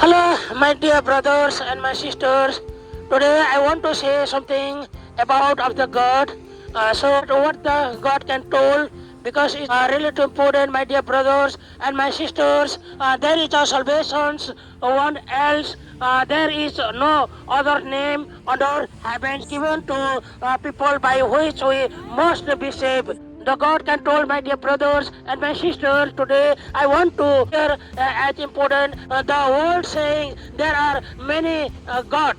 Hello, my dear brothers and my sisters. Today I want to say something about of the God. So what the God can told because it's really too important, my dear brothers and my sisters. There is a salvation, one else. There is no other name under heaven given to people by which we must be saved. The God can told, my dear brothers and my sisters. Today I want to hear as important the world saying there are many God.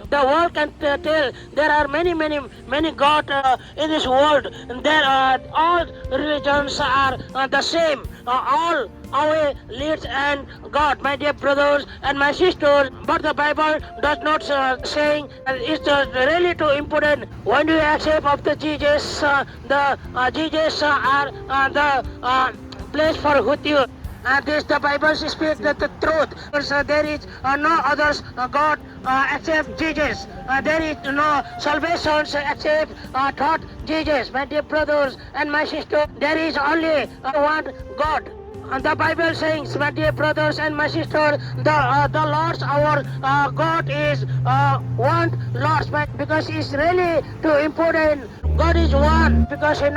The world can tell there are many God in this world. There are all religions are the same. All our leads and God, my dear brothers and my sisters. But the Bible does not saying it's really too important. When you accept of the Jesus, the Jesus are the place for with you. This the Bible speaks the truth. There is no others God except Jesus. There is no salvation except thought Jesus. My dear brothers and my sisters, there is only one God. The Bible says, my dear brothers and my sisters, the Lord's our God is one Lord, because it's really too important. God is one because in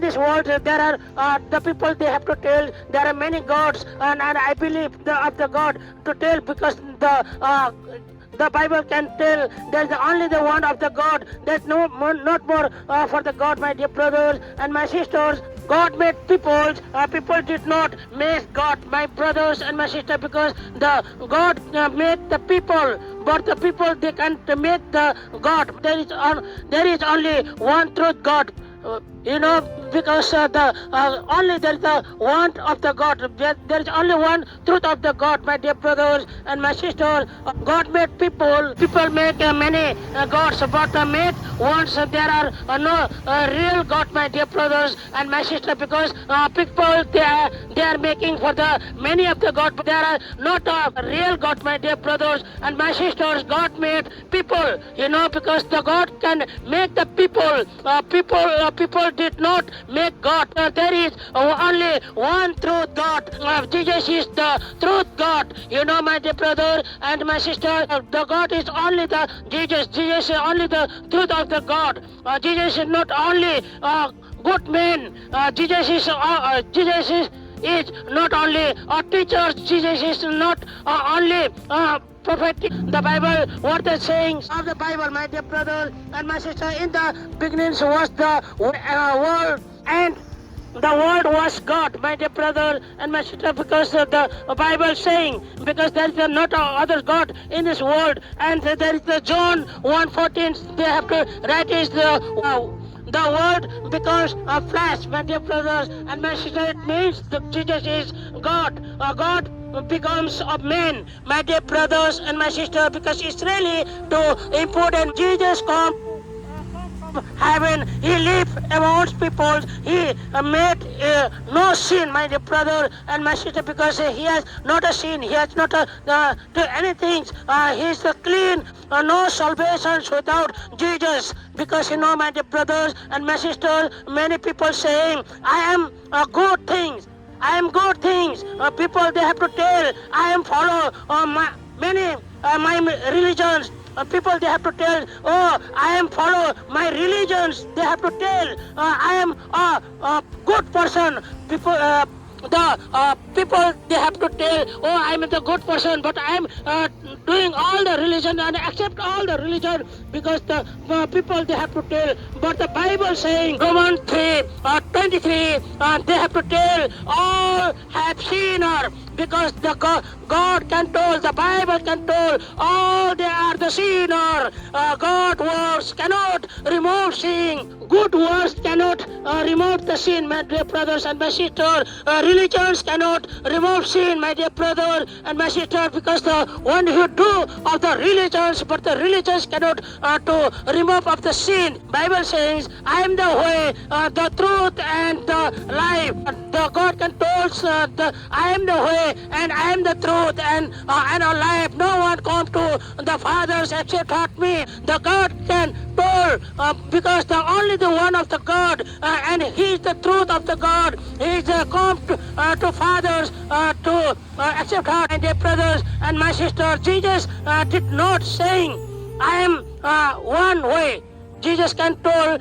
this world there are the people they have to tell there are many gods and I believe of the God to tell because the Bible can tell there's only the one of the God. There's not more for the God, my dear brothers and my sisters. God made people. People did not make God, my brothers and my sisters, because the God made the people. But the people they can't make the God. There is only one truth God. Because only there is the one of the God. There is only one truth of the God, my dear brothers and my sisters. God made people. People make many gods, but made once there are no real God, my dear brothers and my sisters. Because people they are making for the many of the God, but there are not a real God, my dear brothers and my sisters. God made people, because the God can make the people. People did not make God. There is only one truth God. Jesus is the truth God. My dear brother and my sister, the God is only the Jesus. Jesus is only the truth of the God. Jesus is not only good man. Jesus is not only a teacher. Jesus is not only prophetic. The Bible, what the sayings of the Bible, my dear brother and my sister, in the beginning was the world, and the word was God, my dear brother and my sister, because the Bible saying, because there is not other God in this world, and there is the John 1:14, they have to write is the word becomes a flesh, my dear brothers and my sister. It means that Jesus is God. God becomes a man, my dear brothers and my sister, because it's really too important. Jesus come heaven, he lived amongst people, he made no sin, my dear brother and my sister, because he has not a sin, he has not do anything, he is clean, no salvation without Jesus. Because my dear brothers and my sisters, many people saying I am good things, I am good things. People they have to tell I am follow my religions. People they have to tell, I am follow my religions. They have to tell, I am a good person. People they have to tell, I am the good person, but I am doing all the religion and accept all the religion, because the people they have to tell. But the Bible saying Romans 3:23, they have to tell all have sinner, because the God can tell, the Bible can tell, all they are the sinner. God words cannot remove sin. Good words cannot remove the sin, my dear brothers and my sisters. Religions cannot remove sin, my dear brother and my sister, because the one who do of the religions, but the religions cannot to remove of the sin. Bible says, I am the way, the truth and the life. The God can tell I am the way and I am the truth and a life. No one come to the Father except me. The God can tell told, because only the one of the God, and He is the truth of the God. He is come to fathers to accept her, and dear brothers and my sister. Jesus did not saying, I am one way. Jesus can told,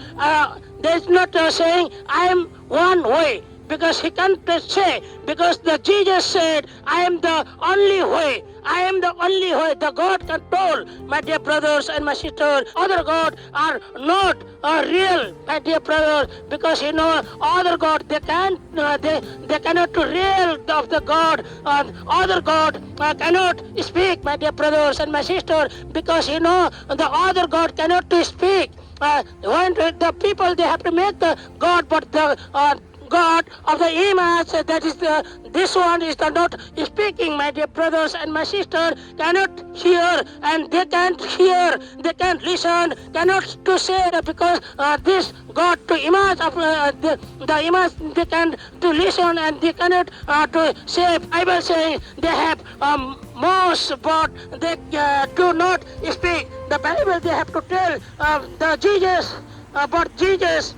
there is not saying, I am one way. Because he can't say, because the Jesus said, I am the only way. I am the only way. The God can told, my dear brothers and my sisters, other God are not real, my dear brothers, because other God, they can't, they cannot real of the God. Other God cannot speak, my dear brothers and my sisters, because the other God cannot to speak. When the people, they have to make the God, but the God of the image, that is this one is not speaking, my dear brothers and my sister, cannot hear, and they can't hear, they can't listen, cannot to say that, because this God to image of the image, they can to listen, and they cannot to say. Bible saying they have most, but they do not speak. The Bible, they have to tell the Jesus, but Jesus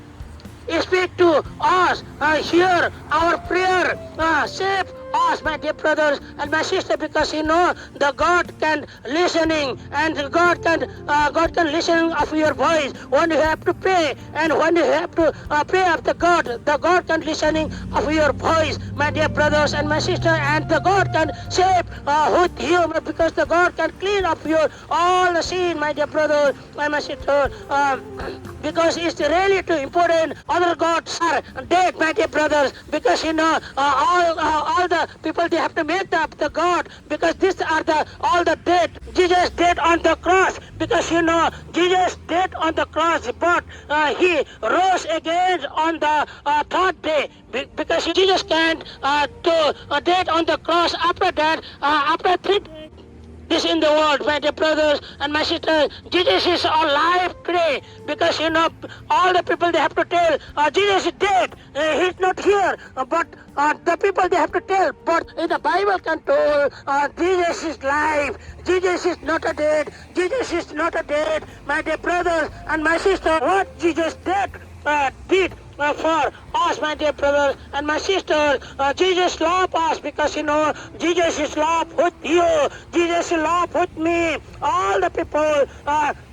speak to us, hear our prayer, save us, my dear brothers and my sister, because the God can listening, and God can listen of your voice when you have to pray, and when you have to pray after God, the God can listening of your voice, my dear brothers and my sister, and the God can save with you, because the God can clean up your all the sin, my dear brother and my sister. Because it's really too important. Other gods are dead, my dear brothers, because all the people, they have to make up the God, because these are all the dead. Jesus dead on the cross, because Jesus dead on the cross, but he rose again on the third day, because Jesus can't dead on the cross. After that, after 3 days, this in the world, my dear brothers and my sisters, Jesus is alive today, because all the people, they have to tell, Jesus is dead, he's not here, but the people, they have to tell, but in the Bible can tell, Jesus is alive, Jesus is not a dead, Jesus is not a dead, my dear brothers and my sister. What Jesus did for us, my dear brothers and my sisters. Jesus loved us, because Jesus is love with you, Jesus is love with me, all the people.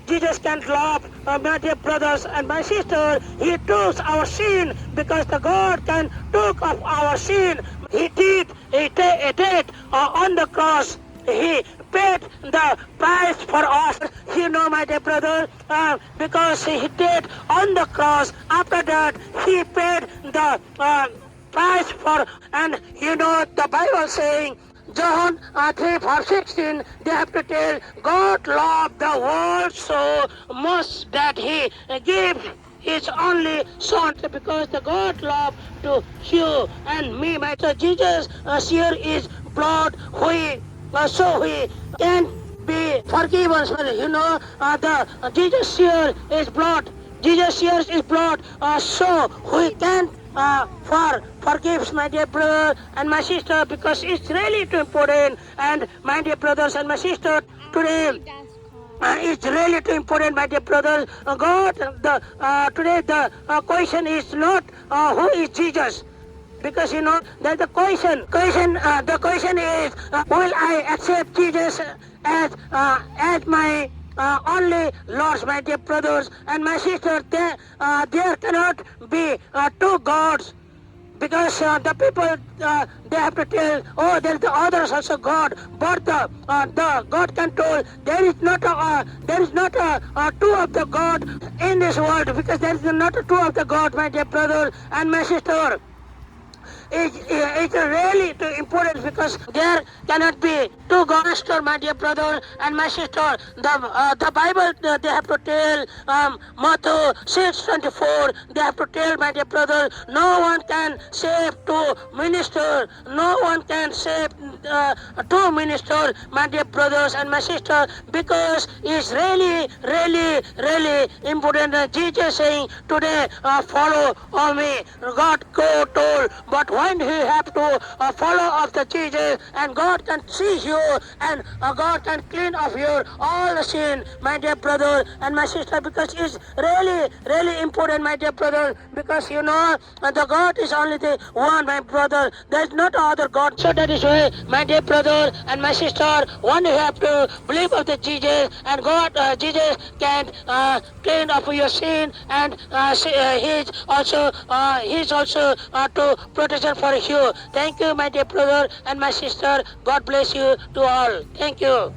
Jesus can love, my dear brothers and my sisters. He took our sin, because the God can took of our sin. He did on the cross. He paid the price for us, my dear brother, because he did on the cross. After that, he paid the price for, and the Bible saying, John 3 verse 16, they have to tell, God loved the world so much that he gave his only son, because the God loved to you and me, my son. Jesus here is blood, so we can be forgiven. The Jesus here is blood. Jesus here is blood. So we can forgive, my dear brother and my sister, because it's really too important. And my dear brothers and my sister, today it's really too important, my dear brothers. God, today the question is not who is Jesus. Because there's the question. The question is, will I accept Jesus as my only Lord, my dear brothers and my sisters? There cannot be two gods. Because the people, they have to tell, oh, there is the others also God, but the God can tell there is not two of the God in this world, because there is not two of the God, my dear brother and my sister. It's really too important, because there cannot be two gods, my dear brother and my sister. The Bible, they have to tell, Matthew 6:24, they have to tell, my dear brother, no one can save two ministers, no one can save two ministers, my dear brothers and my sister, because it's really, really, really important. Jesus saying today, follow me. God told, but when you have to follow after Jesus, and God can see you, and God can clean off your all the sin, my dear brother and my sister, because it's really, really important, my dear brother, because you know the God is only the one, my brother. There's not other God. So that is why, my dear brother and my sister, one you have to believe of the Jesus, and God, Jesus can clean off your sin, and He's also to protection for you. Thank you, my dear brother and my sister. God bless you to all. Thank you.